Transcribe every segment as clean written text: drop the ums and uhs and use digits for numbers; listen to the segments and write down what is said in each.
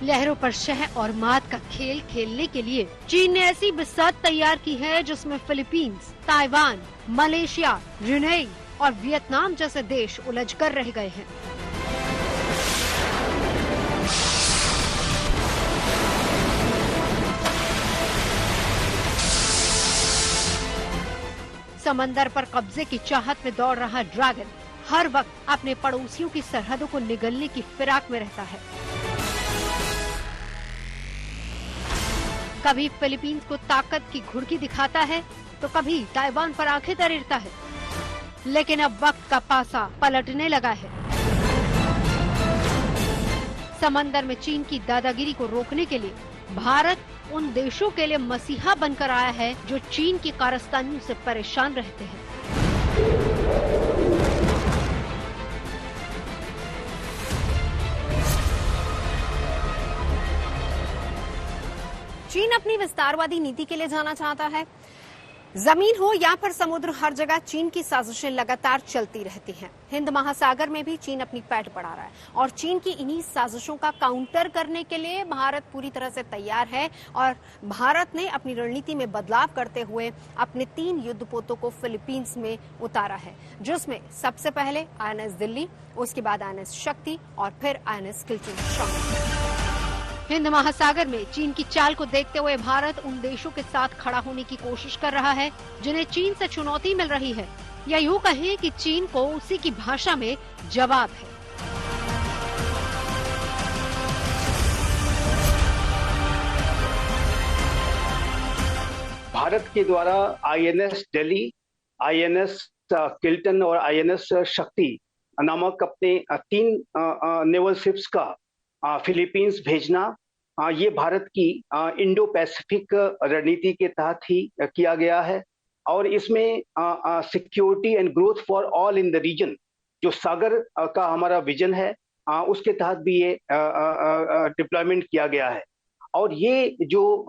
लहरों पर शह और मात का खेल खेलने के लिए चीन ने ऐसी बिसात तैयार की है जिसमें फिलीपींस, ताइवान, मलेशिया, ब्रुनेई और वियतनाम जैसे देश उलझकर रह गए हैं। समंदर पर कब्जे की चाहत में दौड़ रहा ड्रैगन हर वक्त अपने पड़ोसियों की सरहदों को निगलने की फिराक में रहता है। कभी फिलीपींस को ताकत की घुड़की दिखाता है तो कभी ताइवान पर आंखें तरेरता है, लेकिन अब वक्त का पासा पलटने लगा है। समंदर में चीन की दादागिरी को रोकने के लिए भारत उन देशों के लिए मसीहा बनकर आया है जो चीन की कारस्तानियों से परेशान रहते हैं। चीन अपनी विस्तारवादी नीति के लिए जाना चाहता है। जमीन हो या फिर समुद्र, हर जगह चीन की साजिशें लगातार चलती रहती हैं। हिंद महासागर में भी चीन अपनी पैठ बढ़ा रहा है और चीन की इन्हीं साजिशों का काउंटर करने के लिए भारत पूरी तरह से तैयार है। और भारत ने अपनी रणनीति में बदलाव करते हुए अपने 3 युद्धपोतों को फिलीपींस में उतारा है, जिसमें सबसे पहले आईएनएस दिल्ली, उसके बाद आईएनएस शक्ति और फिर आईएनएस किल्टन शामिल है। हिंद महासागर में चीन की चाल को देखते हुए भारत उन देशों के साथ खड़ा होने की कोशिश कर रहा है जिन्हें चीन से चुनौती मिल रही है, या यूं कहें कि चीन को उसी की भाषा में जवाब है। भारत के द्वारा आईएनएस दिल्ली, आईएनएस किल्टन और आईएनएस शक्ति नामक अपने 3 नेवल शिप्स का फिलीपींस भेजना ये भारत की इंडो पैसिफिक रणनीति के तहत ही किया गया है। और इसमें security and growth for all in the region, जो सागर का हमारा विजन है, उसके तहत भी ये डिप्लॉयमेंट किया गया है। और ये जो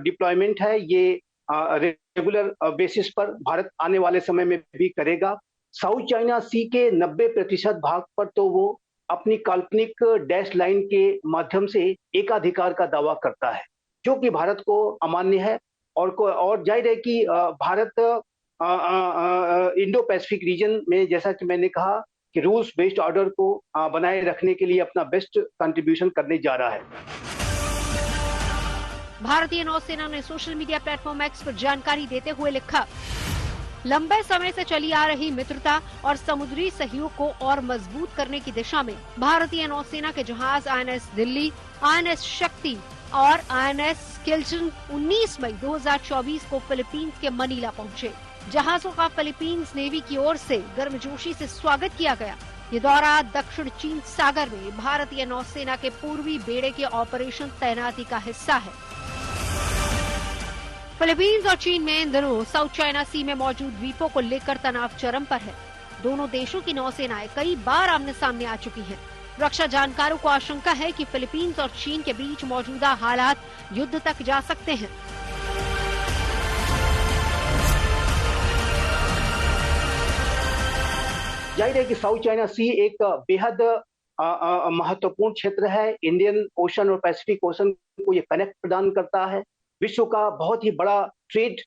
डिप्लॉयमेंट है ये रेगुलर बेसिस पर भारत आने वाले समय में भी करेगा। साउथ चाइना सी के 90% भाग पर तो वो अपनी काल्पनिक डैश लाइन के माध्यम से एकाधिकार का दावा करता है, जो कि भारत को अमान्य है। और जाहिर है कि भारत इंडो पैसिफिक रीजन में, जैसा कि मैंने कहा, कि रूल्स बेस्ड ऑर्डर को बनाए रखने के लिए अपना बेस्ट कंट्रीब्यूशन करने जा रहा है। भारतीय नौसेना ने सोशल मीडिया प्लेटफॉर्म एक्स पर जानकारी देते हुए लिखा, लंबे समय से चली आ रही मित्रता और समुद्री सहयोग को और मजबूत करने की दिशा में भारतीय नौसेना के जहाज आईएनएस दिल्ली, आईएनएस शक्ति और आईएनएस किल्टन 19 मई 2024 को फिलीपींस के मनीला पहुंचे। जहाजों का फिलीपींस नेवी की ओर से गर्मजोशी से स्वागत किया गया। ये दौरा दक्षिण चीन सागर में भारतीय नौसेना के पूर्वी बेड़े के ऑपरेशन तैनाती का हिस्सा है। फिलीपींस और चीन में इन दिनों साउथ चाइना सी में मौजूद द्वीपों को लेकर तनाव चरम पर है। दोनों देशों की नौसेनाएं कई बार आमने सामने आ चुकी हैं। रक्षा जानकारों को आशंका है कि फिलीपींस और चीन के बीच मौजूदा हालात युद्ध तक जा सकते हैं। जाहिर है कि साउथ चाइना सी एक बेहद महत्वपूर्ण क्षेत्र है। इंडियन ओशन और पैसिफिक ओशन को ये कनेक्ट प्रदान करता है। विश्व का बहुत ही बड़ा ट्रेड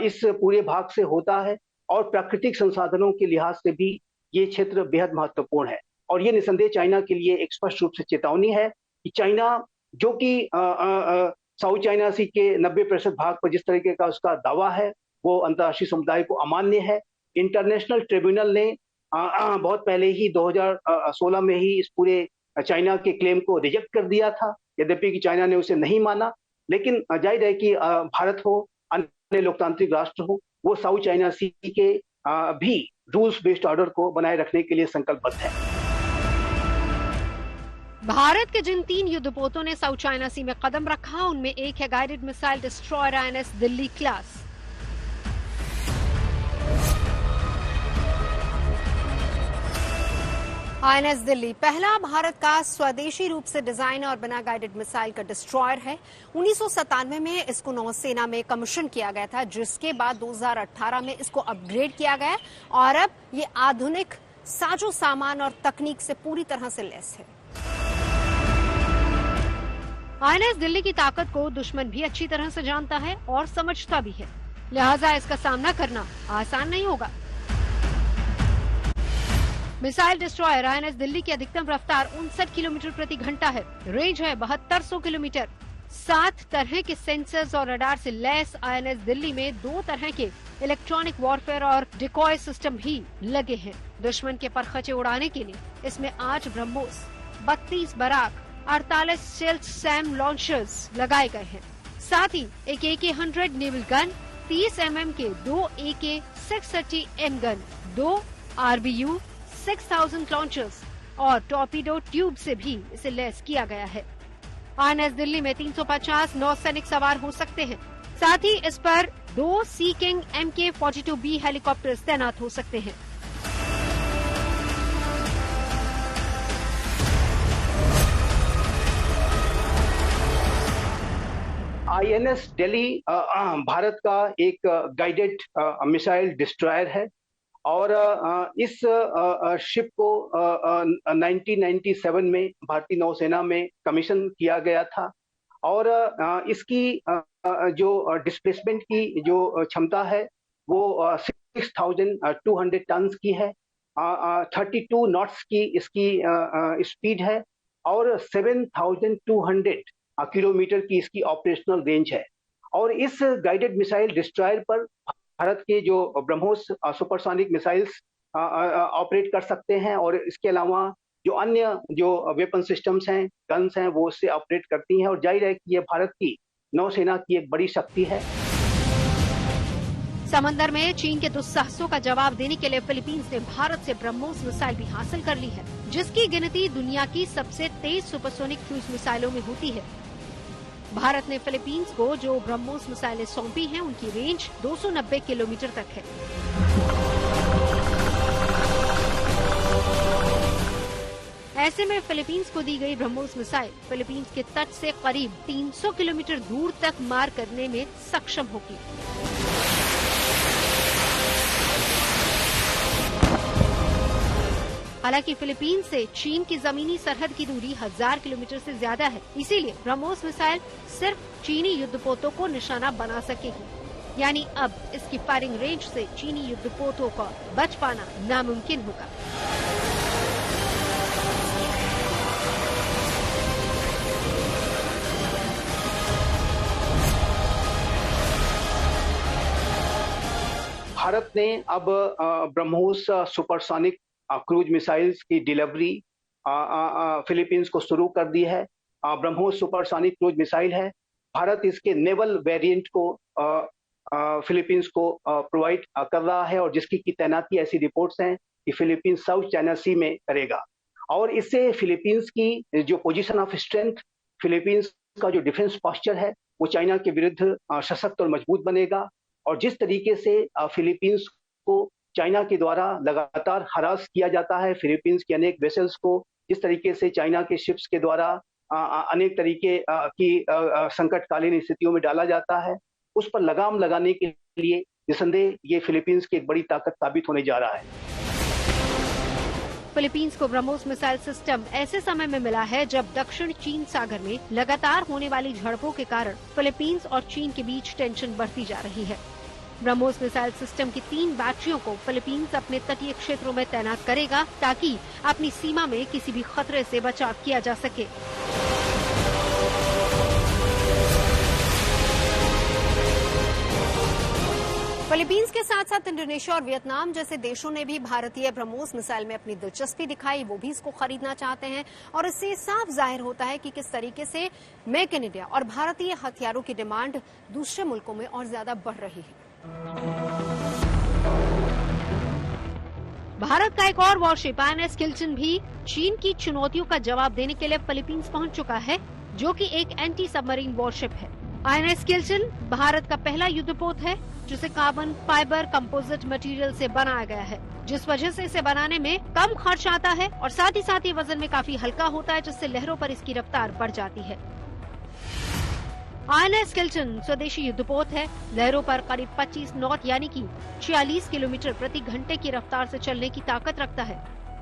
इस पूरे भाग से होता है और प्राकृतिक संसाधनों के लिहाज से भी ये क्षेत्र बेहद महत्वपूर्ण है। और ये निसंदेह चाइना के लिए एक स्पष्ट रूप से चेतावनी है कि चाइना, जो कि साउथ चाइना सी के 90% भाग पर जिस तरीके का उसका दावा है, वो अंतर्राष्ट्रीय समुदाय को अमान्य है। इंटरनेशनल ट्रिब्यूनल ने बहुत पहले ही 2016 में ही इस पूरे चाइना के क्लेम को रिजेक्ट कर दिया था, यद्यपि कि चाइना ने उसे नहीं माना। लेकिन जाहिर है कि भारत हो, अन्य लोकतांत्रिक राष्ट्र हो, वो साउथ चाइना सी के भी रूल्स बेस्ड ऑर्डर को बनाए रखने के लिए संकल्पबद्ध है। भारत के जिन 3 युद्धपोतों ने साउथ चाइना सी में कदम रखा, उनमें एक है guided missile destroyer INS Delhi class. INS Delhi पहला भारत का स्वदेशी रूप से डिजाइन और बिना गाइडेड मिसाइल का डिस्ट्रॉयर है। 1997 में इसको नौसेना में कमीशन किया गया था, जिसके बाद 2018 में इसको अपग्रेड किया गया और अब ये आधुनिक साजो सामान और तकनीक से पूरी तरह से लैस है। आईएनएस दिल्ली की ताकत को दुश्मन भी अच्छी तरह से जानता है और समझता भी है, लिहाजा इसका सामना करना आसान नहीं होगा। मिसाइल डिस्ट्रॉयर आईएनएस दिल्ली की अधिकतम रफ्तार 59 किलोमीटर प्रति घंटा है। रेंज है 7200 किलोमीटर। 7 तरह के सेंसर्स और रडार से लैस आईएनएस दिल्ली में 2 तरह के इलेक्ट्रॉनिक वॉरफेयर और डिकॉय सिस्टम भी लगे हैं। दुश्मन के परखचे उड़ाने के लिए इसमें 8 BrahMos, 32 Barak, 48 stealth SAM launchers लगाए गए हैं। साथ ही एक AK-100 नेवल गन, 30 mm के 2 AK-630M गन, 2 RBU 6000 लॉन्चर्स और टॉर्पीडो ट्यूब से भी इसे लैस किया गया है। आईएनएस दिल्ली में 350 नौसैनिक सवार हो सकते हैं। साथ ही इस पर 2 सी किंग MK-42B हेलीकॉप्टर तैनात हो सकते हैं। आईएनएस दिल्ली भारत का एक गाइडेड मिसाइल डिस्ट्रॉयर है और इस शिप को 1997 में भारतीय नौसेना में कमीशन किया गया था और इसकी जो डिस्प्लेसमेंट की जो क्षमता है वो 6,200 टन की है, 32 नॉट्स की इसकी स्पीड है और 7,200 किलोमीटर की इसकी ऑपरेशनल रेंज है। और इस गाइडेड मिसाइल डिस्ट्रॉयर पर भारत के जो ब्रह्मोस सुपरसोनिक मिसाइल्स ऑपरेट कर सकते हैं और इसके अलावा जो अन्य जो वेपन सिस्टम्स हैं, गन्स हैं, वो उससे ऑपरेट करती हैं और जाहिर है कि ये भारत की नौसेना की एक बड़ी शक्ति है। समंदर में चीन के दुस्साहसों का जवाब देने के लिए फिलीपींस ने भारत से ब्रह्मोस मिसाइल भी हासिल कर ली है, जिसकी गिनती दुनिया की सबसे तेज सुपरसोनिक क्रूज मिसाइलों में होती है। भारत ने फिलीपींस को जो ब्रह्मोस मिसाइलें सौंपी हैं, उनकी रेंज 290 किलोमीटर तक है। ऐसे में फिलीपींस को दी गई ब्रह्मोस मिसाइल फिलीपींस के तट से करीब 300 किलोमीटर दूर तक मार करने में सक्षम होगी। हालांकि फिलीपींस से चीन की जमीनी सरहद की दूरी 1000 किलोमीटर से ज्यादा है, इसीलिए ब्रह्मोस मिसाइल सिर्फ चीनी युद्धपोतों को निशाना बना सकेगी। यानी अब इसकी फायरिंग रेंज से चीनी युद्धपोतों का बच पाना नामुमकिन होगा। भारत ने अब ब्रह्मोस सुपरसोनिक क्रूज मिसाइल्स की डिलीवरी फिलीपींस को शुरू कर दी है। ब्रह्मोस सुपरसोनिक क्रूज मिसाइल है। भारत इसके नेवल वेरिएंट को फिलीपींस को प्रोवाइड कर रहा है और जिसकी की तैनाती ऐसी रिपोर्ट्स हैं कि फिलीपींस साउथ चाइना सी में करेगा और इससे फिलीपींस की जो पोजीशन ऑफ स्ट्रेंथ, फिलीपींस का जो डिफेंस पोस्चर है, वो चाइना के विरुद्ध सशक्त और मजबूत बनेगा। और जिस तरीके से फिलीपींस को चाइना के द्वारा लगातार हरास किया जाता है, फिलीपींस के अनेक वेसल्स को जिस तरीके से चाइना के शिप्स के द्वारा अनेक तरीके की संकटकालीन स्थितियों में डाला जाता है, उस पर लगाम लगाने के लिए निसंदेह ये फिलीपींस की एक बड़ी ताकत साबित होने जा रहा है। फिलीपींस को ब्रह्मोस मिसाइल सिस्टम ऐसे समय में मिला है जब दक्षिण चीन सागर में लगातार होने वाली झड़पों के कारण फिलीपींस और चीन के बीच टेंशन बढ़ती जा रही है। ब्रह्मोस मिसाइल सिस्टम की 3 बैटरियों को फिलीपींस अपने तटीय क्षेत्रों में तैनात करेगा ताकि अपनी सीमा में किसी भी खतरे से बचाव किया जा सके। फिलीपींस के साथ साथ इंडोनेशिया और वियतनाम जैसे देशों ने भी भारतीय ब्रह्मोस मिसाइल में अपनी दिलचस्पी दिखाई। वो भी इसको खरीदना चाहते हैं और इससे साफ जाहिर होता है कि किस तरीके से मेक इन इंडिया और भारतीय हथियारों की डिमांड दूसरे मुल्कों में और ज्यादा बढ़ रही है। भारत का एक और वॉरशिप आईएनएस किल्टन भी चीन की चुनौतियों का जवाब देने के लिए फिलीपींस पहुंच चुका है, जो कि एक एंटी सबमरीन वॉरशिप है। आईएनएस किल्टन भारत का पहला युद्धपोत है जिसे कार्बन फाइबर कंपोजिट मटेरियल से बनाया गया है, जिस वजह से इसे बनाने में कम खर्च आता है और साथ ही ये वजन में काफी हल्का होता है, जिससे लहरों पर इसकी रफ्तार बढ़ जाती है। आईएनएस किल्टन स्वदेशी युद्धपोत है। लहरों पर करीब 25 नॉट यानी कि 46 किलोमीटर प्रति घंटे की रफ्तार से चलने की ताकत रखता है।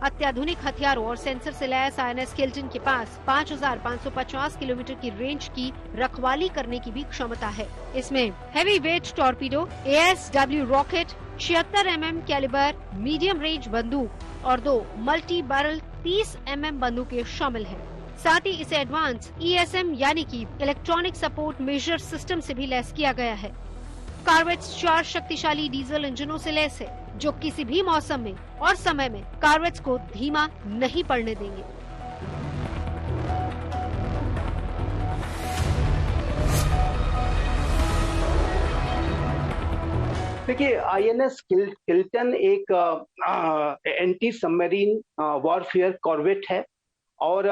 अत्याधुनिक हथियारों और सेंसर से लैस INS किल्टन के पास 5,550 किलोमीटर की रेंज की रखवाली करने की भी क्षमता है। इसमें heavy weight torpedo, ASW rocket, 76 mm calibre medium range बंदूक और 2 मल्टी बैरल 30 mm बंदूकें शामिल हैं। साथ ही इसे एडवांस ESM यानी कि इलेक्ट्रॉनिक सपोर्ट मेजर सिस्टम से भी लैस किया गया है। कॉर्वेट्स 4 शक्तिशाली डीजल इंजनों से लैस है, जो किसी भी मौसम में और समय में कॉर्वेट्स को धीमा नहीं पड़ने देंगे। देखिए, INS किल्टन एक एंटी सबमरीन वॉरफेयर कॉर्वेट है और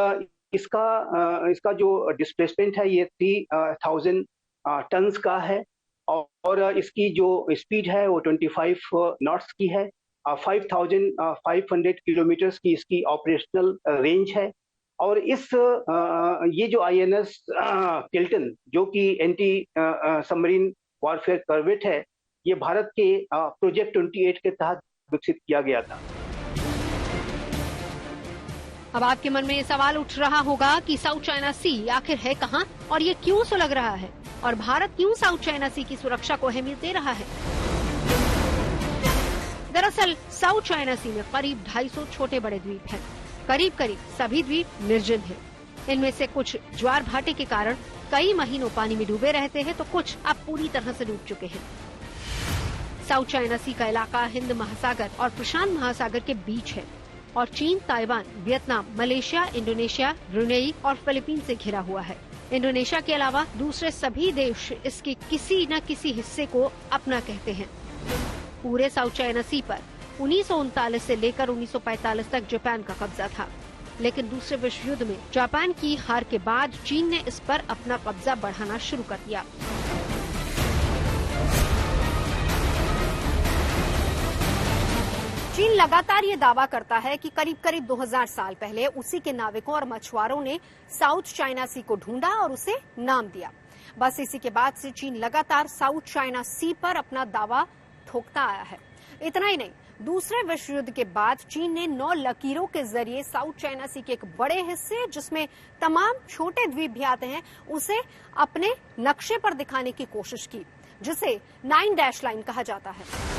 इसका जो डिस्प्लेसमेंट है ये 3000 टन्स का है और इसकी जो स्पीड है वो 25 नॉट्स की है। 5500 किलोमीटर की इसकी ऑपरेशनल रेंज है और ये जो INS किल्टन जो कि एंटी सबमरीन वॉरफेयर कॉर्वेट है, ये भारत के प्रोजेक्ट 28 के तहत विकसित किया गया था। अब आपके मन में ये सवाल उठ रहा होगा कि साउथ चाइना सी आखिर है कहाँ और ये क्यों सुलग रहा है और भारत क्यों साउथ चाइना सी की सुरक्षा को अहमियत दे रहा है। दरअसल साउथ चाइना सी में करीब 250 छोटे बड़े द्वीप हैं। करीब करीब सभी द्वीप निर्जन हैं। इनमें से कुछ ज्वार भाटे के कारण कई महीनों पानी में डूबे रहते हैं तो कुछ अब पूरी तरह से डूब चुके हैं। साउथ चाइना सी का इलाका हिंद महासागर और प्रशांत महासागर के बीच है और चीन, Taiwan, Vietnam, Malaysia, Indonesia, Brunei और फिलीपींस से घिरा हुआ है। इंडोनेशिया के अलावा दूसरे सभी देश इसके किसी न किसी हिस्से को अपना कहते हैं। पूरे साउथ चाइना सी पर 1939 से लेकर 1945 तक जापान का कब्जा था, लेकिन दूसरे विश्व युद्ध में जापान की हार के बाद चीन ने इस पर अपना कब्जा बढ़ाना शुरू कर दिया। चीन लगातार ये दावा करता है कि करीब करीब 2000 साल पहले उसी के नाविकों और मछुआरों ने साउथ चाइना सी को ढूंढा और उसे नाम दिया। बस इसी के बाद से चीन लगातार साउथ चाइना सी पर अपना दावा ठोकता आया है। इतना ही नहीं, दूसरे विश्व युद्ध के बाद चीन ने 9 लकीरों के जरिए साउथ चाइना सी के एक बड़े हिस्से, जिसमें तमाम छोटे द्वीप भी आते हैं, उसे अपने नक्शे पर दिखाने की कोशिश की, जिसे 9 डैश लाइन कहा जाता है।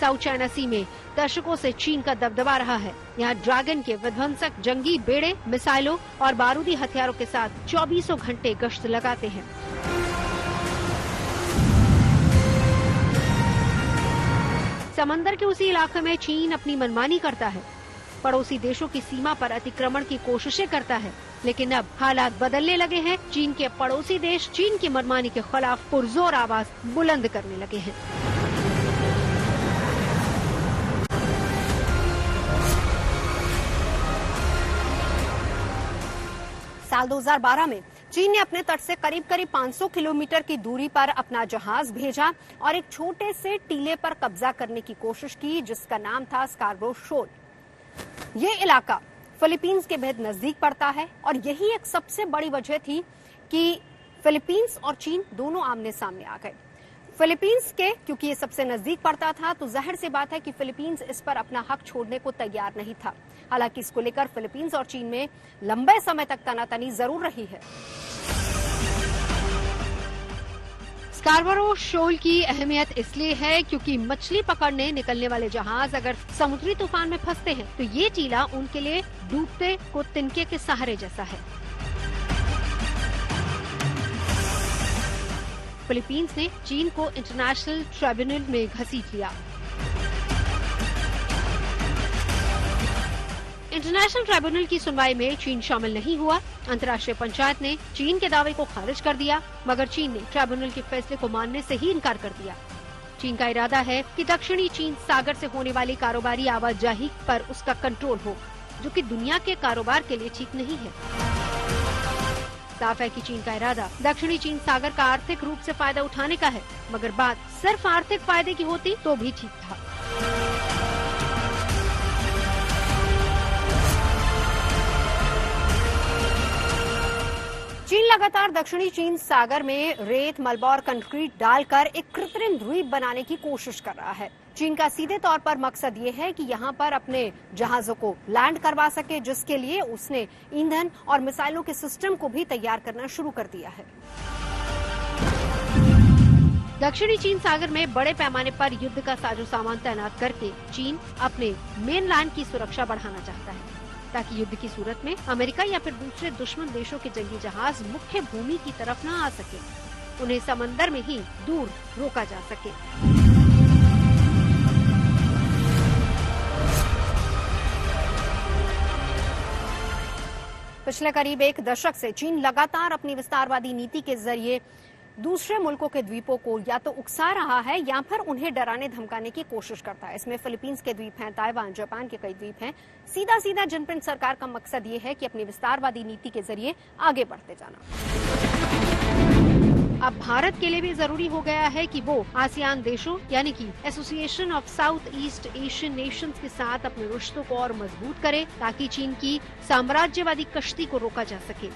साउथ चाइना सी में दशकों से चीन का दबदबा रहा है। यहाँ ड्रैगन के विध्वंसक जंगी बेड़े मिसाइलों और बारूदी हथियारों के साथ 24 घंटे गश्त लगाते हैं। समंदर के उसी इलाके में चीन अपनी मनमानी करता है, पड़ोसी देशों की सीमा पर अतिक्रमण की कोशिशें करता है, लेकिन अब हालात बदलने लगे हैं। चीन के पड़ोसी देश चीन की मनमानी के खिलाफ पुरजोर आवाज बुलंद करने लगे हैं। साल 2012 में चीन ने अपने तट से करीब करीब 500 किलोमीटर की दूरी पर अपना जहाज भेजा और एक छोटे से टीले पर कब्जा करने की कोशिश की, जिसका नाम था स्कार्बरो शोल। ये इलाका फिलीपींस के बेहद नजदीक पड़ता है और यही एक सबसे बड़ी वजह थी कि फिलीपींस और चीन दोनों आमने सामने आ गए। फिलीपींस के क्योंकि ये सबसे नजदीक पड़ता था तो जाहिर सी बात है कि फिलीपींस इस पर अपना हक छोड़ने को तैयार नहीं था। हालांकि इसको लेकर फिलीपींस और चीन में लंबे समय तक तनातनी जरूर रही है। स्कार्बरो शोल की अहमियत इसलिए है क्योंकि मछली पकड़ने निकलने वाले जहाज अगर समुद्री तूफान में फंसते हैं तो ये टीला उनके लिए डूबते को तिनके के सहारे जैसा है। फिलीपींस ने चीन को इंटरनेशनल ट्राइब्यूनल में घसीट लिया। इंटरनेशनल ट्राइब्यूनल की सुनवाई में चीन शामिल नहीं हुआ। अंतर्राष्ट्रीय पंचायत ने चीन के दावे को खारिज कर दिया, मगर चीन ने ट्राइब्यूनल के फैसले को मानने से ही इनकार कर दिया। चीन का इरादा है कि दक्षिणी चीन सागर से होने वाली कारोबारी आवाजाही पर उसका कंट्रोल हो, जो कि दुनिया के कारोबार के लिए ठीक नहीं है। साफ है कि चीन का इरादा दक्षिणी चीन सागर का आर्थिक रूप से फायदा उठाने का है, मगर बात सिर्फ आर्थिक फायदे की होती तो भी ठीक था। चीन लगातार दक्षिणी चीन सागर में रेत, मलबा और कंक्रीट डालकर एक कृत्रिम द्वीप बनाने की कोशिश कर रहा है। चीन का सीधे तौर पर मकसद ये है कि यहाँ पर अपने जहाजों को लैंड करवा सके, जिसके लिए उसने ईंधन और मिसाइलों के सिस्टम को भी तैयार करना शुरू कर दिया है। दक्षिणी चीन सागर में बड़े पैमाने पर युद्ध का साजो सामान तैनात करके चीन अपने मेनलैंड की सुरक्षा बढ़ाना चाहता है, ताकि युद्ध की सूरत में अमेरिका या फिर दूसरे दुश्मन देशों के जंगी जहाज मुख्य भूमि की तरफ न आ सके, उन्हें समंदर में ही दूर रोका जा सके। पिछले करीब एक दशक से चीन लगातार अपनी विस्तारवादी नीति के जरिए दूसरे मुल्कों के द्वीपों को या तो उकसा रहा है या फिर उन्हें डराने धमकाने की कोशिश करता है। इसमें फिलीपींस के द्वीप हैं, ताइवान, जापान के कई द्वीप हैं। सीधा सीधा जिनपिंग सरकार का मकसद ये है कि अपनी विस्तारवादी नीति के जरिए आगे बढ़ते जाना। अब भारत के लिए भी जरूरी हो गया है कि वो आसियान देशों यानी कि association of south east Asian Nations के साथ अपने रिश्तों को और मजबूत करे, ताकि चीन की साम्राज्यवादी कश्ती को रोका जा सके।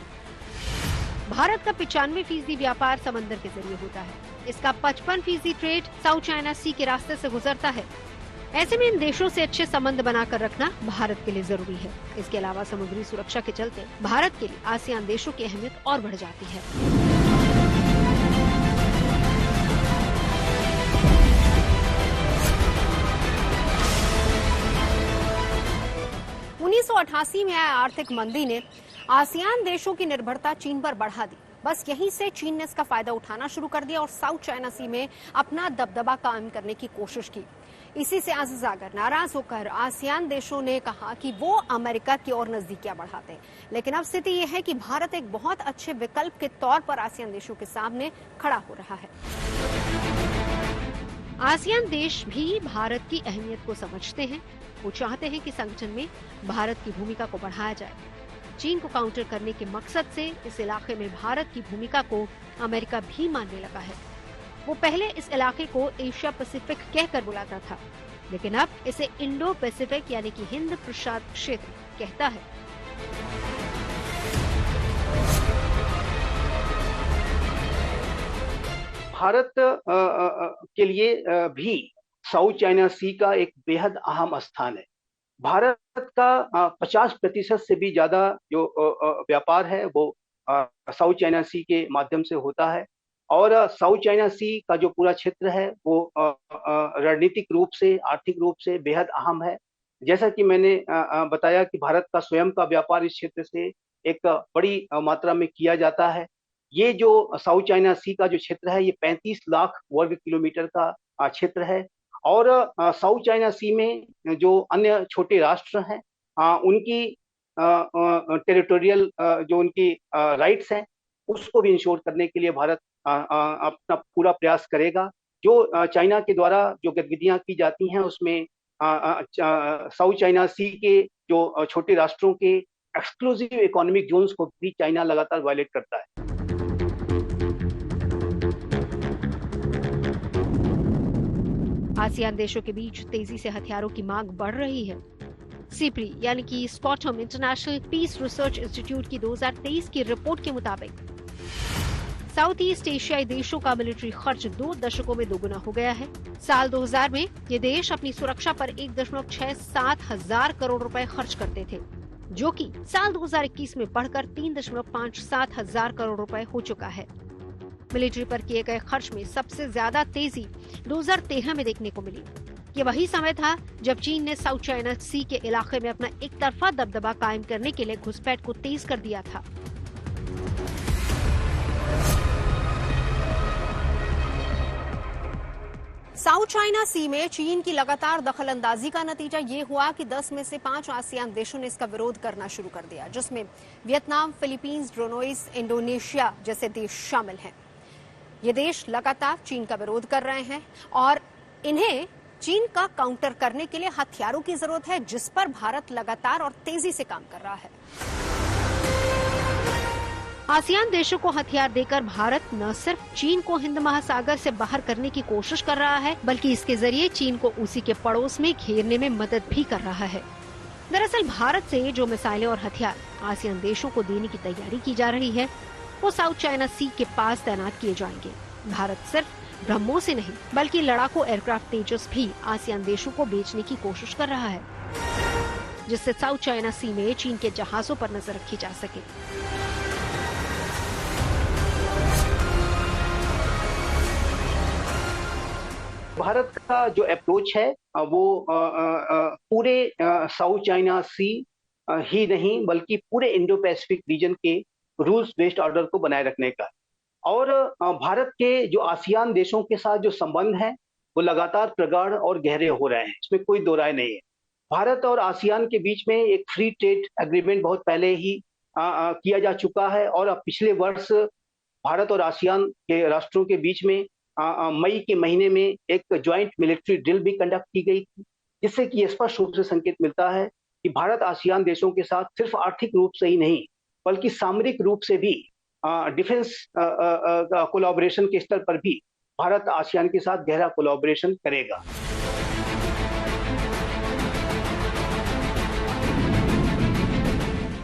भारत का 95% व्यापार समंदर के जरिए होता है। इसका 55% ट्रेड साउथ चाइना सी के रास्ते से गुजरता है। ऐसे में इन देशों से अच्छे संबंध बनाकर रखना भारत के लिए जरूरी है। इसके अलावा समुद्री सुरक्षा के चलते भारत के लिए आसियान देशों की अहमियत और बढ़ जाती है। 1988 में आया आर्थिक मंदी ने आसियान देशों की निर्भरता चीन पर बढ़ा दी। बस यहीं से चीन ने इसका फायदा उठाना शुरू कर दिया और साउथ चाइना सी में अपना दबदबा कायम करने की कोशिश की। इसी से आजीज जागर नाराज होकर आसियान देशों ने कहा कि वो अमेरिका की ओर नजदीकियां बढ़ाते हैं। लेकिन अब स्थिति यह है कि भारत एक बहुत अच्छे विकल्प के तौर पर आसियान देशों के सामने खड़ा हो रहा है। आसियान देश भी भारत की अहमियत को समझते हैं। वो चाहते हैं कि संगठन में भारत की भूमिका को बढ़ाया जाए। चीन को काउंटर करने के मकसद से इस इलाके में भारत की भूमिका को अमेरिका भी मानने लगा है। वो पहले इस इलाके को एशिया पैसिफिक कहकर बुलाता था, लेकिन अब इसे इंडो पैसिफिक यानी कि हिंद प्रशांत क्षेत्र कहता है। भारत के लिए भी साउथ चाइना सी का एक बेहद अहम स्थान है। भारत का 50% से भी ज्यादा जो व्यापार है वो साउथ चाइना सी के माध्यम से होता है और साउथ चाइना सी का जो पूरा क्षेत्र है वो रणनीतिक रूप से, आर्थिक रूप से बेहद अहम है। जैसा कि मैंने बताया कि भारत का स्वयं का व्यापार इस क्षेत्र से एक बड़ी मात्रा में किया जाता है। ये जो साउथ चाइना सी का जो क्षेत्र है ये 35 लाख वर्ग किलोमीटर का क्षेत्र है और साउथ चाइना सी में जो अन्य छोटे राष्ट्र हैं उनकी टेरिटोरियल जो उनकी राइट्स हैं उसको भी इंश्योर करने के लिए भारत अपना पूरा प्रयास करेगा। जो चाइना के द्वारा जो गतिविधियां की जाती हैं उसमें साउथ चाइना सी के जो छोटे राष्ट्रों के एक्सक्लूसिव इकोनॉमिक जोन्स को भी चाइना लगातार वायलेट करता है। आसियान देशों के बीच तेजी से हथियारों की मांग बढ़ रही है। सीप्री यानी कि Stockholm international peace research institute की 2023 की रिपोर्ट के मुताबिक साउथ ईस्ट एशियाई देशों का मिलिट्री खर्च 2 दशकों में दोगुना हो गया है। साल 2000 में ये देश अपनी सुरक्षा पर 1.67 हजार करोड़ रुपए खर्च करते थे, जो कि साल 2021 में बढ़कर 3.57 हजार करोड़ रुपए हो चुका है। मिलिट्री पर किए गए खर्च में सबसे ज्यादा तेजी 2013 में देखने को मिली। ये वही समय था जब चीन ने साउथ चाइना सी के इलाके में अपना एक तरफा दबदबा कायम करने के लिए घुसपैठ को तेज कर दिया था। साउथ चाइना सी में चीन की लगातार दखलंदाजी का नतीजा ये हुआ कि 10 में से 5 आसियान देशों ने इसका विरोध करना शुरू कर दिया, जिसमें वियतनाम, फिलीपींस, ब्रुनेई, इंडोनेशिया जैसे देश शामिल हैं। ये देश लगातार चीन का विरोध कर रहे हैं और इन्हें चीन का काउंटर करने के लिए हथियारों की जरूरत है, जिस पर भारत लगातार और तेजी से काम कर रहा है। आसियान देशों को हथियार देकर भारत न सिर्फ चीन को हिंद महासागर से बाहर करने की कोशिश कर रहा है, बल्कि इसके जरिए चीन को उसी के पड़ोस में घेरने में मदद भी कर रहा है। दरअसल भारत से जो मिसाइलें और हथियार आसियान देशों को देने की तैयारी की जा रही है, वो साउथ चाइना सी के पास तैनात किए जाएंगे। भारत सिर्फ ब्रह्मोस से नहीं बल्कि लड़ाकू एयरक्राफ्ट तेजस भी आसियान देशों को बेचने की कोशिश कर रहा है, जिससे साउथ चाइना सी में चीन के जहाजों पर नजर रखी जा सके। भारत का जो अप्रोच है वो पूरे साउथ चाइना सी ही नहीं बल्कि पूरे इंडो पैसिफिक रीजन के रूल्स बेस्ड ऑर्डर को बनाए रखने का। और भारत के जो आसियान देशों के साथ जो संबंध है वो लगातार प्रगाढ़ और गहरे हो रहे हैं, इसमें कोई दो राय नहीं है। भारत और आसियान के बीच में एक फ्री ट्रेड एग्रीमेंट बहुत पहले ही किया जा चुका है और अब पिछले वर्ष भारत और आसियान के राष्ट्रों के बीच में मई के महीने में एक ज्वाइंट मिलिट्री ड्रिल भी कंडक्ट की गई थी, जिससे कि स्पष्ट रूप से संकेत मिलता है कि भारत आसियान देशों के साथ सिर्फ आर्थिक रूप से ही नहीं बल्कि सामरिक रूप से भी डिफेंस कोलैबोरेशन के स्तर पर भी भारत आसियान के साथ गहरा कोलैबोरेशन करेगा।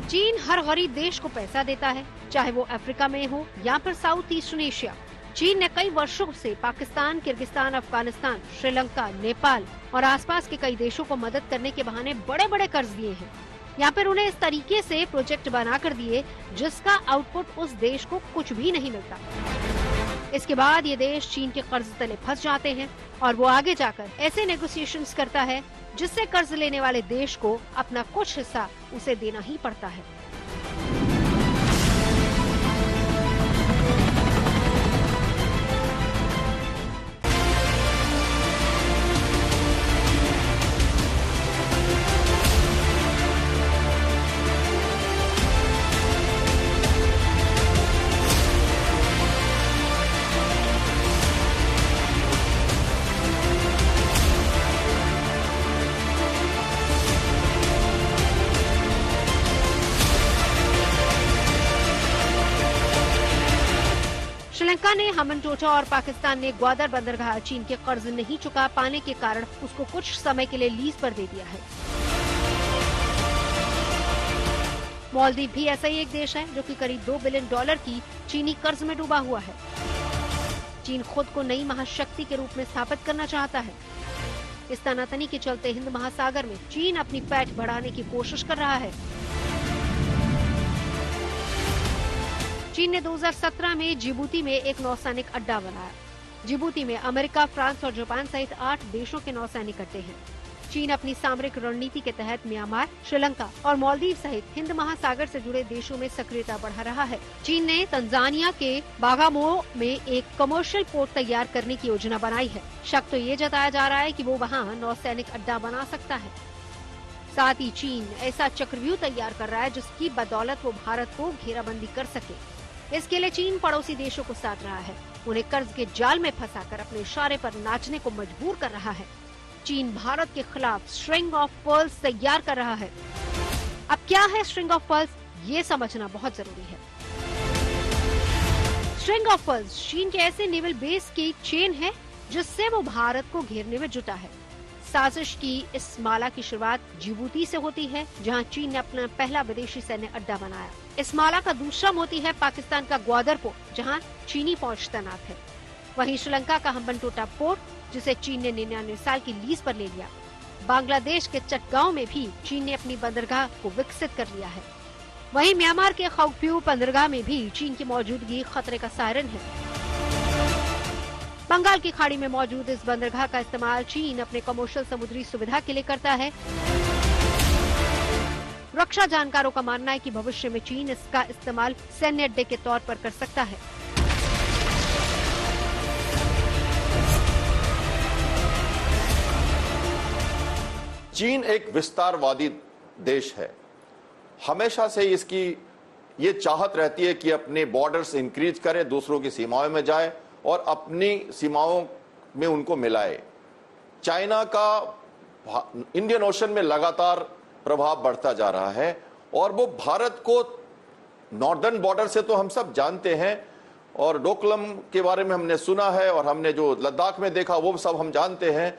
चीन हर गरीब देश को पैसा देता है, चाहे वो अफ्रीका में हो या फिर साउथ ईस्टर्न एशिया। चीन ने कई वर्षों से पाकिस्तान, किर्गिस्तान, अफगानिस्तान, श्रीलंका, नेपाल और आसपास के कई देशों को मदद करने के बहाने बड़े बड़े कर्ज दिए हैं या फिर उन्हें इस तरीके से प्रोजेक्ट बना कर दिए जिसका आउटपुट उस देश को कुछ भी नहीं मिलता। इसके बाद ये देश चीन के कर्ज तले फंस जाते हैं और वो आगे जाकर ऐसे नेगोशिएशंस करता है जिससे कर्ज लेने वाले देश को अपना कुछ हिस्सा उसे देना ही पड़ता है। श्रीलंका ने हम्बनटोटा और पाकिस्तान ने ग्वादर बंदरगाह चीन के कर्ज नहीं चुका पाने के कारण उसको कुछ समय के लिए लीज पर दे दिया है। मालदीव भी ऐसा ही एक देश है जो कि करीब $2 बिलियन की चीनी कर्ज में डूबा हुआ है। चीन खुद को नई महाशक्ति के रूप में स्थापित करना चाहता है। इस तनातनी के चलते हिंद महासागर में चीन अपनी पैठ बढ़ाने की कोशिश कर रहा है। चीन ने 2017 में जिबूती में एक नौसैनिक अड्डा बनाया। जिबूती में अमेरिका, फ्रांस और जापान सहित 8 देशों के नौसैनिक अड्डे हैं। चीन अपनी सामरिक रणनीति के तहत म्यांमार, श्रीलंका और मालदीव सहित हिंद महासागर से जुड़े देशों में सक्रियता बढ़ा रहा है। चीन ने तंजानिया के बागामोओ में एक कमर्शियल पोर्ट तैयार करने की योजना बनाई है। शक तो ये जताया जा रहा है कि वो वहाँ नौसैनिक अड्डा बना सकता है। साथ ही चीन ऐसा चक्रव्यूह तैयार कर रहा है जिसकी बदौलत वो भारत को घेराबंदी कर सके। इसके लिए चीन पड़ोसी देशों को साथ रहा है, उन्हें कर्ज के जाल में फंसाकर अपने इशारे पर नाचने को मजबूर कर रहा है। चीन भारत के खिलाफ स्ट्रिंग ऑफ पर्ल्स तैयार कर रहा है। अब क्या है स्ट्रिंग ऑफ पर्ल्स, ये समझना बहुत जरूरी है। स्ट्रिंग ऑफ पर्ल्स चीन के ऐसे नेवल बेस की चेन है जिससे वो भारत को घेरने में जुटा है। साजिश की इस माला की शुरुआत जिबूती से होती है, जहां चीन ने अपना पहला विदेशी सैन्य अड्डा बनाया। इस माला का दूसरा मोती है पाकिस्तान का ग्वादर पोर्ट, जहां चीनी फौज तैनात है। वहीं श्रीलंका का हम्बनटोटा पोर्ट, जिसे चीन ने 99 साल की लीज पर ले लिया। बांग्लादेश के चटगांव में भी चीन ने अपनी बंदरगाह को विकसित कर लिया है। वहीं म्यांमार के खौफ्यू बंदरगाह में भी चीन की मौजूदगी खतरे का सायरन है। बंगाल की खाड़ी में मौजूद इस बंदरगाह का इस्तेमाल चीन अपने कमर्शियल समुद्री सुविधा के लिए करता है। रक्षा जानकारों का मानना है कि भविष्य में चीन इसका इस्तेमाल सैन्य अड्डे के तौर पर कर सकता है। चीन एक विस्तारवादी देश है। हमेशा से इसकी ये चाहत रहती है कि अपने बॉर्डर्स इंक्रीज करे, दूसरों की सीमाओं में जाए और अपनी सीमाओं में उनको मिलाए। चाइना का इंडियन ओशन में लगातार प्रभाव बढ़ता जा रहा है और वो भारत को नॉर्दर्न बॉर्डर से तो हम सब जानते हैं और डोकलम के बारे में हमने सुना है और हमने जो लद्दाख में देखा वो सब हम जानते हैं।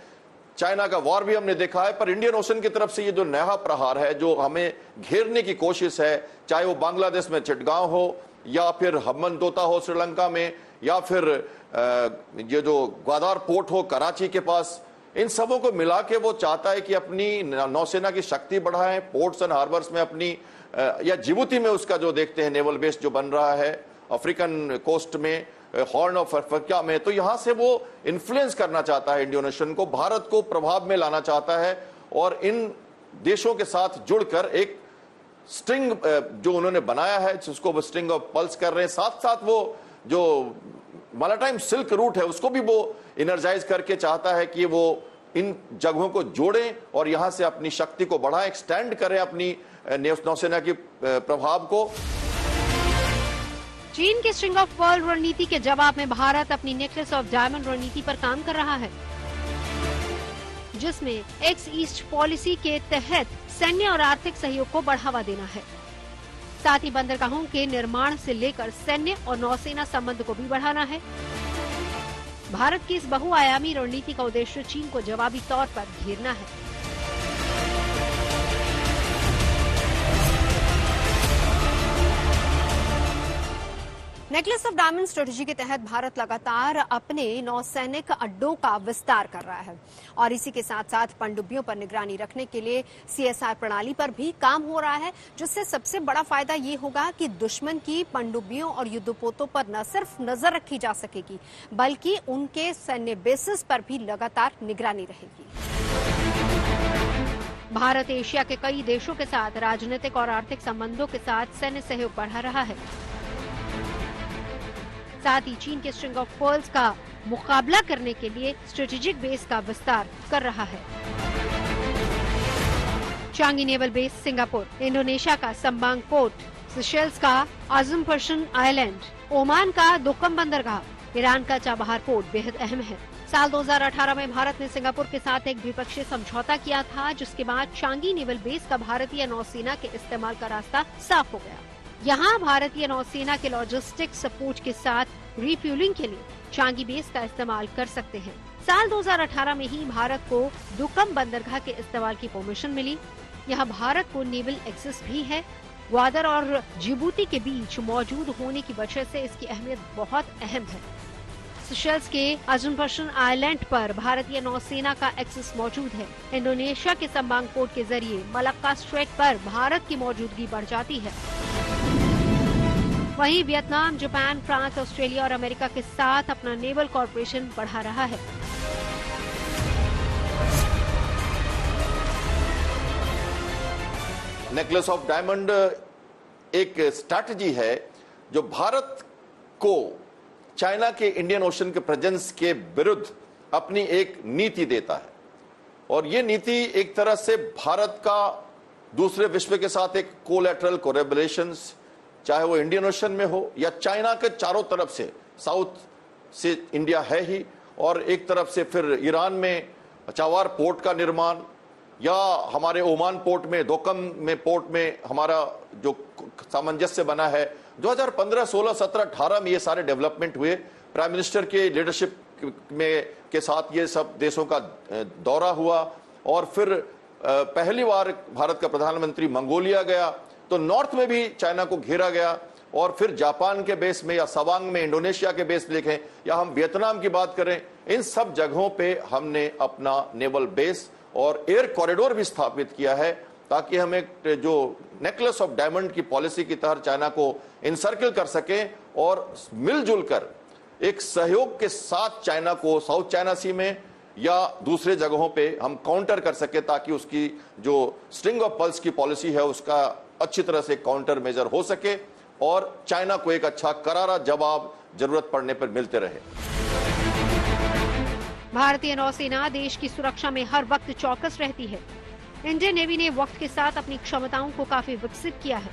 चाइना का वॉर भी हमने देखा है, पर इंडियन ओशन की तरफ से ये जो नया प्रहार है जो हमें घेरने की कोशिश है, चाहे वो बांग्लादेश में चिटगांव हो या फिर हम्बनतोता हो श्रीलंका में, या फिर ये जो ग्वादार पोर्ट हो कराची के पास, इन सबों को मिला के वो चाहता है कि अपनी नौसेना की शक्ति बढ़ाएं, पोर्ट्स एंड हार्बर्स में अपनी, या जिबूती में उसका जो देखते हैं नेवल बेस जो बन रहा है, अफ्रीकन कोस्ट में, हॉर्न ऑफ अफ्रीका में, तो यहां से वो इन्फ्लुएंस करना चाहता है इंडियन ओशन को, भारत को प्रभाव में लाना चाहता है और इन देशों के साथ जुड़कर एक स्ट्रिंग जो उन्होंने बनाया है जिसको वो स्ट्रिंग ऑफ पल्स कर रहे हैं। साथ साथ वो जो मैरीटाइम सिल्क रूट है उसको भी वो एनर्जाइज करके चाहता है कि वो इन जगहों को जोड़ें और यहां से अपनी शक्ति को बढ़ाएं, एक्सटेंड करें अपनी नौसेना की प्रभाव को। चीन की स्ट्रिंग ऑफ पर्ल रणनीति के जवाब में भारत अपनी नेकलेस ऑफ डायमंड रणनीति पर काम कर रहा है, जिसमें एक्स ईस्ट पॉलिसी के तहत सैन्य और आर्थिक सहयोग को बढ़ावा देना है। साथ ही बंदरगाहों के निर्माण से लेकर सैन्य और नौसेना संबंध को भी बढ़ाना है। भारत की इस बहुआयामी रणनीति का उद्देश्य चीन को जवाबी तौर पर घेरना है। नेकलेस ऑफ डायमंड स्ट्रेटेजी के तहत भारत लगातार अपने नौसैनिक अड्डों का विस्तार कर रहा है और इसी के साथ साथ पनडुब्बियों पर निगरानी रखने के लिए CSR प्रणाली पर भी काम हो रहा है, जिससे सबसे बड़ा फायदा ये होगा कि दुश्मन की पनडुब्बियों और युद्धपोतों पर न सिर्फ नजर रखी जा सकेगी बल्कि उनके सैन्य बेसिस पर भी लगातार निगरानी रहेगी। भारत एशिया के कई देशों के साथ राजनीतिक और आर्थिक संबंधों के साथ सैन्य सहयोग बढ़ा रहा है। साथ ही चीन के स्ट्रिंग ऑफ पर्ल्स का मुकाबला करने के लिए स्ट्रेटेजिक बेस का विस्तार कर रहा है। Changi naval base Singapore, Indonesia का संबांग पोर्ट, सेशेल्स का आजम पर्शन आइलैंड, ओमान का दुक्कम बंदरगाह, ईरान का चाबहार पोर्ट बेहद अहम है। साल 2018 में भारत ने सिंगापुर के साथ एक द्विपक्षीय समझौता किया था, जिसके बाद चांगी नेवल बेस का भारतीय नौसेना के इस्तेमाल का रास्ता साफ हो गया। यहाँ भारतीय नौसेना के लॉजिस्टिक सपोर्ट के साथ रिफ्यूलिंग के लिए चांगी बेस का इस्तेमाल कर सकते हैं। साल 2018 में ही भारत को दुक्कम बंदरगाह के इस्तेमाल की परमिशन मिली। यहाँ भारत को नेवल एक्सेस भी है। ग्वादर और जिबूती के बीच मौजूद होने की वजह से इसकी अहमियत बहुत अहम है। सेशेल्स के आजम पर्शन आइलैंड पर भारतीय नौसेना का एक्सेस मौजूद है। इंडोनेशिया के संबांग पोर्ट के जरिए मलक्का स्ट्रेट पर भारत की मौजूदगी बढ़ जाती है। वहीं वियतनाम, जापान, फ्रांस, ऑस्ट्रेलिया और अमेरिका के साथ अपना नेवल कॉर्पोरेशन बढ़ा रहा है। नेकलेस ऑफ डायमंड एक स्ट्रैटेजी है जो भारत को चाइना के इंडियन ओशन के प्रेजेंस के विरुद्ध अपनी एक नीति देता है और ये नीति एक तरह से भारत का दूसरे विश्व के साथ एक कोलैटरल कोलैबोरेशंस, चाहे वो इंडियन ओशन में हो या चाइना के चारों तरफ से, साउथ से इंडिया है ही, और एक तरफ से फिर ईरान में चावार पोर्ट का निर्माण, या हमारे ओमान पोर्ट में, दोकम में पोर्ट में हमारा जो सामंजस्य बना है। 2015, 16, 17, 18 में ये सारे डेवलपमेंट हुए। प्राइम मिनिस्टर के लीडरशिप में के साथ ये सब देशों का दौरा हुआ और फिर पहली बार भारत का प्रधानमंत्री मंगोलिया गया, तो नॉर्थ में भी चाइना को घेरा गया और फिर जापान के बेस में या सवांग में इंडोनेशिया के बेस देखें या हम वियतनाम की बात करें, इन सब जगहों पे हमने अपना नेवल बेस और एयर कॉरिडोर भी स्थापित किया है ताकि हम एक जो नेकलेस ऑफ डायमंड की पॉलिसी की तहत चाइना को इनसर्किल कर सकें और मिलजुल कर एक सहयोग के साथ चाइना को साउथ चाइना सी में या दूसरे जगहों पे हम काउंटर कर सके ताकि उसकी जो स्ट्रिंग ऑफ पल्स की पॉलिसी है उसका अच्छी तरह से काउंटर मेजर हो सके और चाइना को एक अच्छा करारा जवाब जरूरत पड़ने पर मिलते रहे। भारतीय नौसेना देश की सुरक्षा में हर वक्त चौकस रहती है। इंडियन नेवी ने वक्त के साथ अपनी क्षमताओं को काफी विकसित किया है।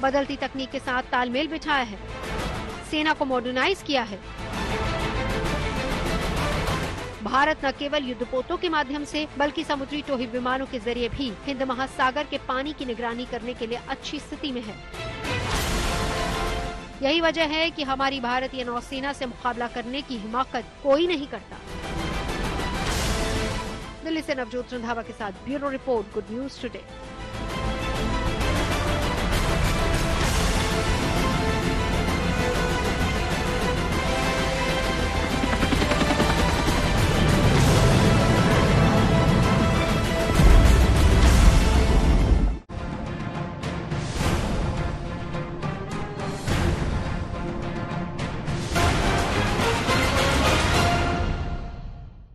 बदलती तकनीक के साथ तालमेल बिठाया है, सेना को मॉडर्नाइज किया है। भारत न केवल युद्धपोतों के माध्यम से बल्कि समुद्री टोही विमानों के जरिए भी हिंद महासागर के पानी की निगरानी करने के लिए अच्छी स्थिति में है। यही वजह है कि हमारी भारतीय नौसेना से मुकाबला करने की हिमाकत कोई नहीं करता। दिल्ली से नवजोत रंधावा के साथ bureau report, good news today.